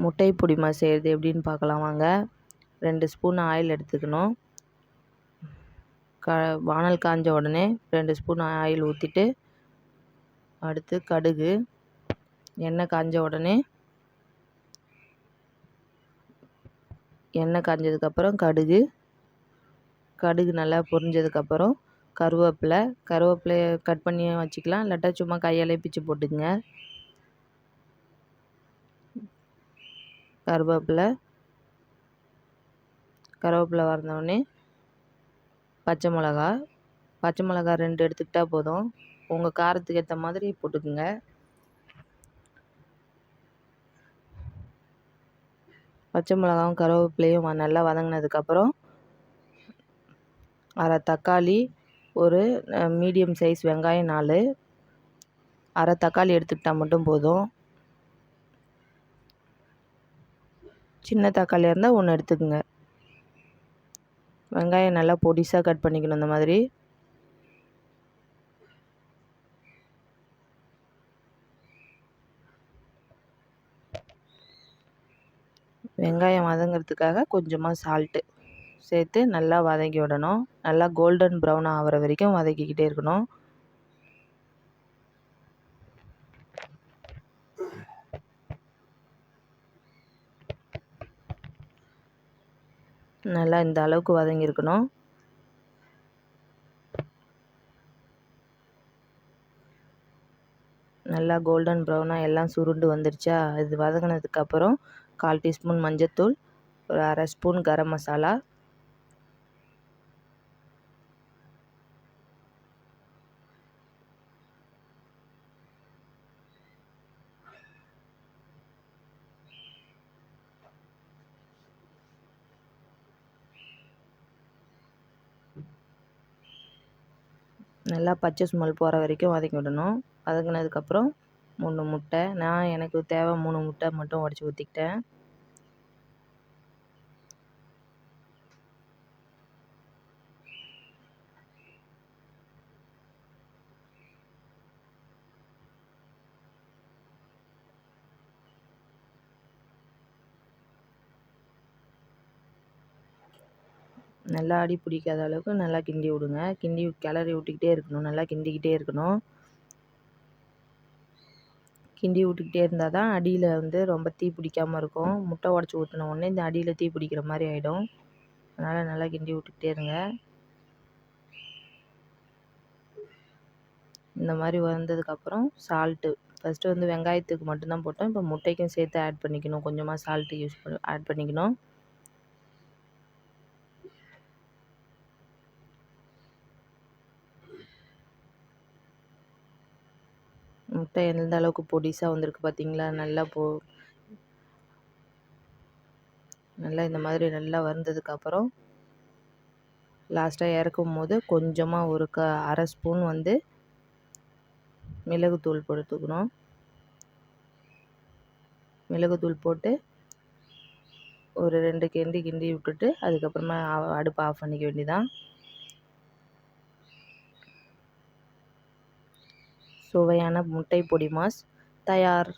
முட்டை பொடிமா செய்கிறது எப்படின்னு பார்க்கலாம் வாங்க. 2 ஸ்பூன் ஆயில் எடுத்துக்கணும். வானல் காஞ்ச உடனே 2 ஸ்பூன் ஆயில் ஊற்றிட்டு, அடுத்து கடுகு, எண்ணெய் காஞ்ச உடனே எண்ணெய் காஞ்சதுக்கப்புறம் கடுகு நல்லா பொரிஞ்சதுக்கப்புறம் கருவேப்பிலையை கட் பண்ணி வச்சுக்கலாம், இல்லாட்டா சும்மா கையாலே பிச்சு போட்டுக்குங்க. கருவேப்பிலை வதங்கினோடனே பச்சை மிளகா 2 எடுத்துக்கிட்டால் போதும், உங்கள் காரத்துக்கு ஏற்ற மாதிரி போட்டுக்குங்க. பச்சை மிளகாவும் கருவேப்பிலையும் நல்லா வதங்கினதுக்கப்புறம் அரை தக்காளி, ஒரு மீடியம் சைஸ் வெங்காயம் 4, அரை தக்காளி எடுத்துக்கிட்டால் மட்டும் போதும். சின்ன தக்காளியாக இருந்தால் 1 எடுத்துக்கோங்க. வெங்காயம் நல்லா பொடிசாக கட் பண்ணிக்கணும். இந்த மாதிரி வெங்காயம் வதங்கிறதுக்காக கொஞ்சமாக சால்ட்டு சேர்த்து நல்லா வதக்கி விடணும். நல்லா கோல்டன் ப்ரௌன் ஆகிற வரைக்கும் வதக்கிக்கிட்டே இருக்கணும். நல்லா இந்த அளவுக்கு வதங்கியிருக்கணும். நல்லா கோல்டன் ப்ரௌனாக எல்லாம் சுருண்டு வந்துருச்சா, இது வதங்கினதுக்கப்புறம் 1/4 டீஸ்பூன் மஞ்சத்தூள், ஒரு அரை ஸ்பூன் கரம் மசாலா, நல்லா பச்சை ஸ்மெல் போகிற வரைக்கும் வதக்கி விடணும். வதங்கினதுக்கப்புறம் 3 முட்டை, எனக்கு தேவை 3 முட்டை மட்டும் உடச்சி ஊற்றிக்கிட்டேன். நல்லா அடி பிடிக்காத அளவுக்கு நல்லா கிண்டி விடுங்க. கிளறி விட்டுக்கிட்டே இருக்கணும். நல்லா கிண்டிக்கிட்டே இருக்கணும். கிண்டி விட்டுக்கிட்டே இருந்தால் தான் அடியில் ரொம்ப தீ பிடிக்காமல் இருக்கும். முட்டை உடச்சி ஊற்றின உடனே இந்த அடியில் தீ பிடிக்கிற மாதிரி ஆகிடும். அதனால் நல்லா கிண்டி விட்டுக்கிட்டே இருங்க. இந்த மாதிரி வந்ததுக்கப்புறம் சால்ட்டு ஃபஸ்ட்டு வெங்காயத்துக்கு மட்டும்தான் போட்டோம். இப்போ முட்டைக்கும் சேர்த்து ஆட் பண்ணிக்கணும். கொஞ்சமாக சால்ட்டு ஆட் பண்ணிக்கணும். முட்டை எந்த அளவுக்கு பொடிசாக வந்திருக்கு பார்த்தீங்களா. நல்லா இந்த மாதிரி நல்லா வந்ததுக்கப்புறம் லாஸ்ட்டாக இறக்கும் போது கொஞ்சமாக ஒரு அரை ஸ்பூன் மிளகுத்தூள் போட்டுக்கணும். மிளகுத்தூள் போட்டு ஒரு 2 கிண்டி விட்டுட்டு அதுக்கப்புறமா அடுப்பை ஆஃப் பண்ணிக்க வேண்டியதான். சுவையான முட்டை பொடி மாஸ் தயார்.